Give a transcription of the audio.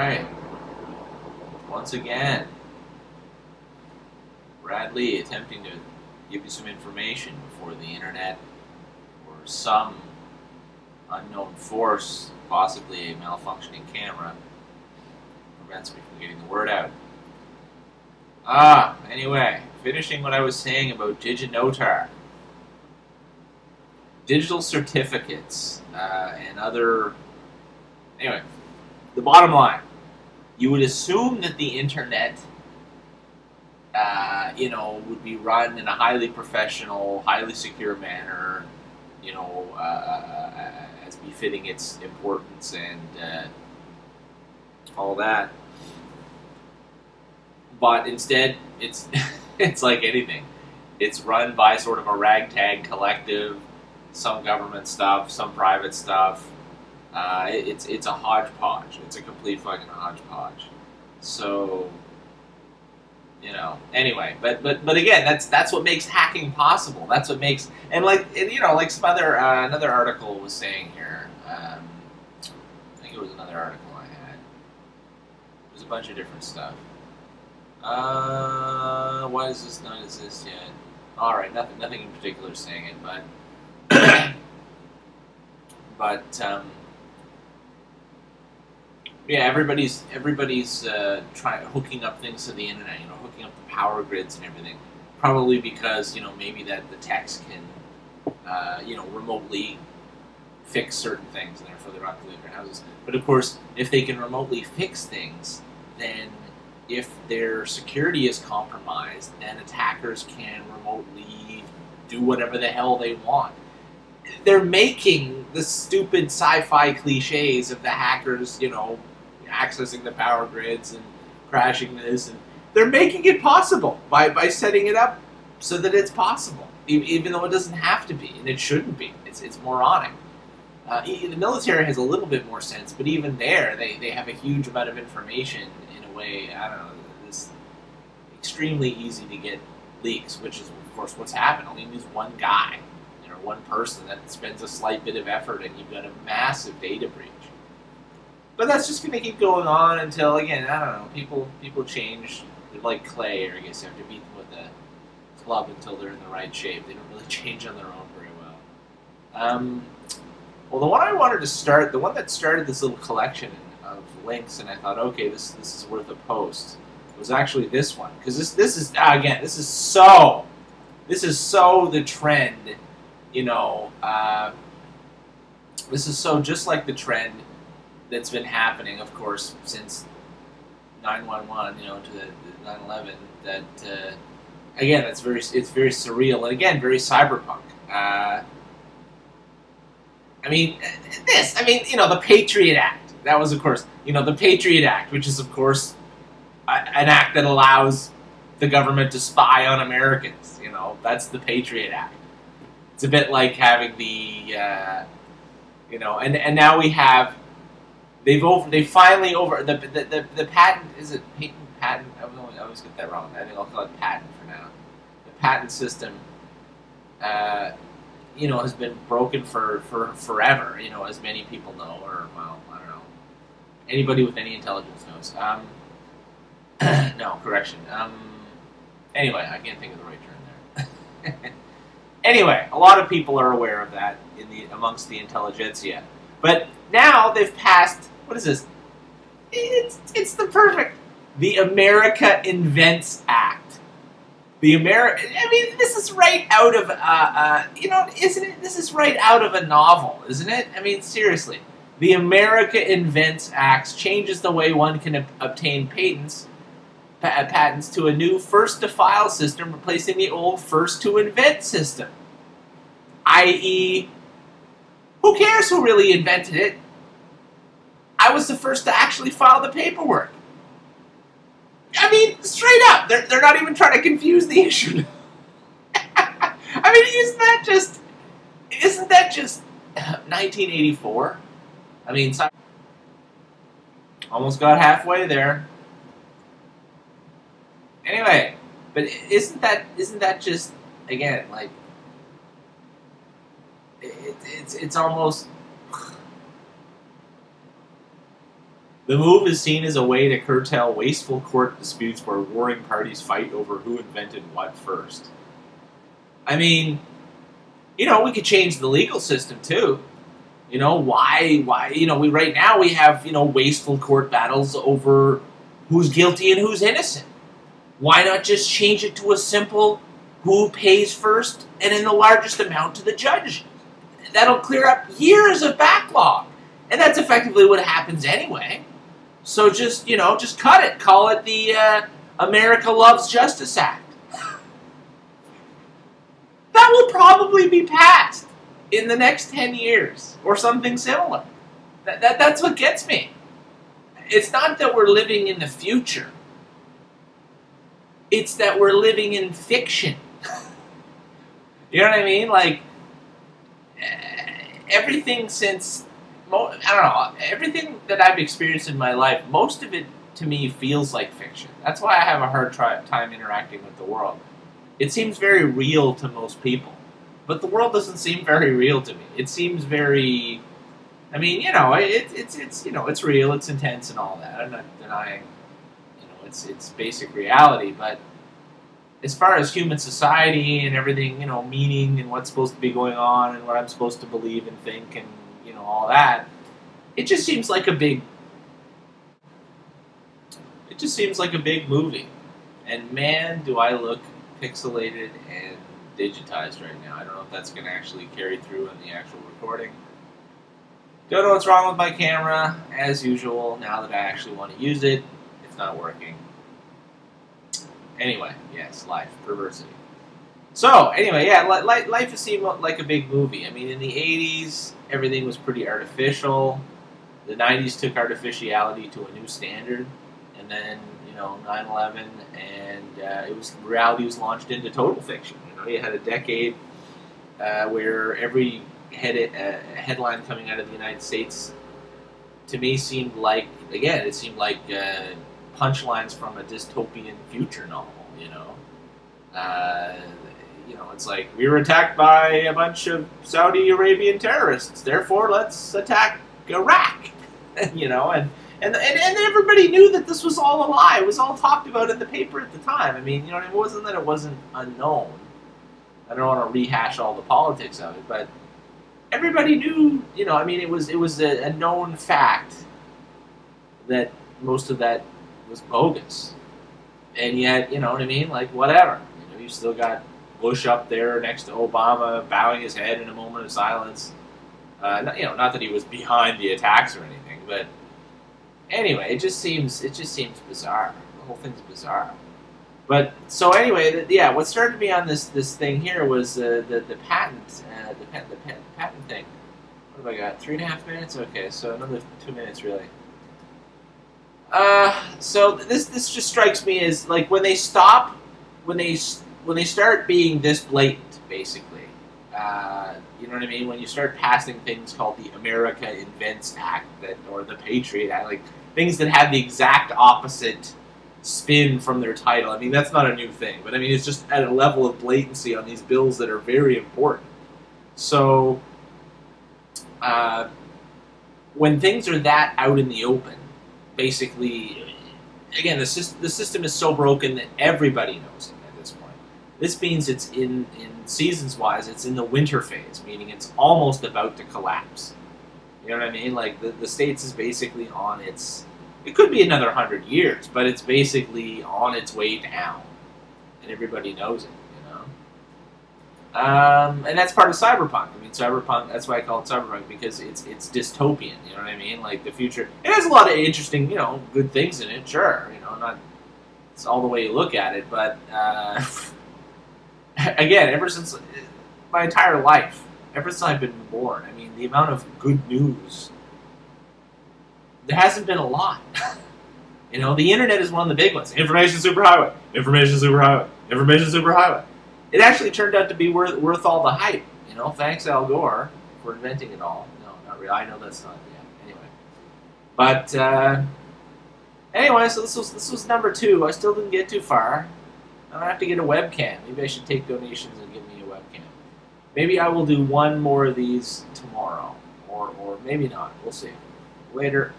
Alright, once again, Brad Lee attempting to give you some information before the internet or some unknown force, possibly a malfunctioning camera, prevents me from getting the word out. Anyway, finishing what I was saying about DigiNotar. Digital certificates and other... Anyway, the bottom line. You would assume that the internet, would be run in a highly professional, highly secure manner, as befitting its importance and all that. But instead, it's it's like anything. It's run by sort of a ragtag collective, some government stuff, some private stuff. It's a hodgepodge. It's a complete fucking hodgepodge. So, anyway, but again, that's what makes hacking possible. That's what makes like some other another article was saying here. I think it was another article I had. It was a bunch of different stuff. Why does this not exist yet? All right, nothing in particular saying it, but yeah, everybody's hooking up things to the internet, hooking up the power grids and everything. Probably because maybe that the techs can remotely fix certain things, and therefore they're not going to leave their houses. But of course, if they can remotely fix things, then if their security is compromised, then attackers can remotely do whatever the hell they want. They're making the stupid sci-fi cliches of the hackers, accessing the power grids and crashing this, and they're making it possible by setting it up so that it's possible, even though it doesn't have to be, and it shouldn't be. It's moronic. The military has a little bit more sense, but even there, they have a huge amount of information in a way, I don't know, it's extremely easy to get leaks, which is, of course, what's happened. All you need is one guy, one person that spends a slight bit of effort, and you've got a massive data breach. But that's just going to keep going on until, again, I don't know, people change. They're like clay, or I guess you have to beat them with a club until they're in the right shape. They don't really change on their own very well. Well, the one I wanted to start, the one that started this little collection of links, and I thought, okay, this is worth a post, was actually this one. Because this is, again, this is so the trend. This is so just like the trend that's been happening, of course, since 9/11, to the 9/11. That again, it's very surreal, and again, very cyberpunk. The Patriot Act. That was, of course, the Patriot Act, which is, of course, an act that allows the government to spy on Americans. That's the Patriot Act. It's a bit like having the, and now we have, they finally over the patent, is it patent? I always get that wrong. I think I'll call it patent for now. The patent system, has been broken for forever. As many people know, or well, I don't know. Anybody with any intelligence knows. No, correction. Anyway, I can't think of the right term there. Anyway, a lot of people are aware of that amongst the intelligentsia. But now they've passed, what is this? It's the America Invents Act. This is right out of, isn't it? This is right out of a novel, isn't it? Seriously. The America Invents Act changes the way one can obtain patents to a new first-to-file system, replacing the old first-to-invent system. I.e., who cares who really invented it? I was the first to actually file the paperwork. Straight up, they're not even trying to confuse the issue. Isn't that just 1984? Almost got halfway there. Anyway, but isn't that just, again, like, it's almost, The move is seen as a way to curtail wasteful court disputes where warring parties fight over who invented what first. I mean, we could change the legal system too. Why, right now we have, wasteful court battles over who's guilty and who's innocent. Why not just change it to a simple who pays first and in the largest amount to the judge? That'll clear up years of backlog. And that's effectively what happens anyway. So just cut it. Call it the America Loves Justice Act. That will probably be passed in the next 10 years or something similar. That's what gets me. It's not that we're living in the future. It's that we're living in fiction. You know what I mean? Like, everything since, everything that I've experienced in my life, most of it to me feels like fiction. That's why I have a hard time interacting with the world. It seems very real to most people. But the world doesn't seem very real to me. It seems very, it's real, it's intense and all that. I'm not denying, it's basic reality. But as far as human society and everything, meaning and what's supposed to be going on and what I'm supposed to believe and think and, all that, it just seems like a big movie. And man, do I look pixelated and digitized right now. I don't know if that's going to actually carry through in the actual recording. Don't know what's wrong with my camera, as usual. Now that I actually want to use it, it's not working. Anyway, yes, life, perversity. So, anyway, yeah, life has seemed like a big movie. I mean, in the 80s, everything was pretty artificial. The 90s took artificiality to a new standard. And then, 9/11, and reality was launched into total fiction. You had a decade where every headline coming out of the United States, to me, seemed like, again, punchlines from a dystopian future novel. It's like, we were attacked by a bunch of Saudi Arabian terrorists, therefore let's attack Iraq. And everybody knew that this was all a lie. It was all talked about in the paper at the time. I mean, it wasn't that it wasn't unknown. I don't want to rehash all the politics of it, but everybody knew, it was a known fact that most of that was bogus. And yet, like, whatever. You still got Bush up there next to Obama, bowing his head in a moment of silence. Not that he was behind the attacks or anything, but anyway, it just seems bizarre. The whole thing's bizarre. But so anyway, what started me on this thing here was the patent thing. What have I got? 3.5 minutes. Okay, so another 2 minutes really. So this just strikes me as like when they start being this blatant, basically. You know what I mean? When you start passing things called the America Invents Act, or the Patriot Act, like things that have the exact opposite spin from their title. I mean, that's not a new thing, but I mean, it's just at a level of blatancy on these bills that are very important. So, when things are that out in the open, basically, again, the system is so broken that everybody knows it at this point. This means it's in seasons-wise, it's in the winter phase, meaning it's almost about to collapse. You know what I mean? Like, the States is basically on its... It could be another 100 years, but it's basically on its way down. And everybody knows it, and that's part of cyberpunk. I mean, cyberpunk, that's why I call it cyberpunk, because it's dystopian, you know what I mean? Like, the future... It has a lot of interesting, good things in it, sure. Not... It's all the way you look at it, but... Again, ever since... My entire life, ever since I've been born, I mean, the amount of good news... There hasn't been a lot. The internet is one of the big ones. Information superhighway. Information superhighway. Information superhighway. It actually turned out to be worth all the hype. Thanks Al Gore for inventing it all. No, not really. I know that's not. Yeah. Anyway, but anyway, so this was number 2. I still didn't get too far. I'm gonna have to get a webcam. Maybe I should take donations and give me a webcam. Maybe I will do one more of these tomorrow, or maybe not. We'll see. Later.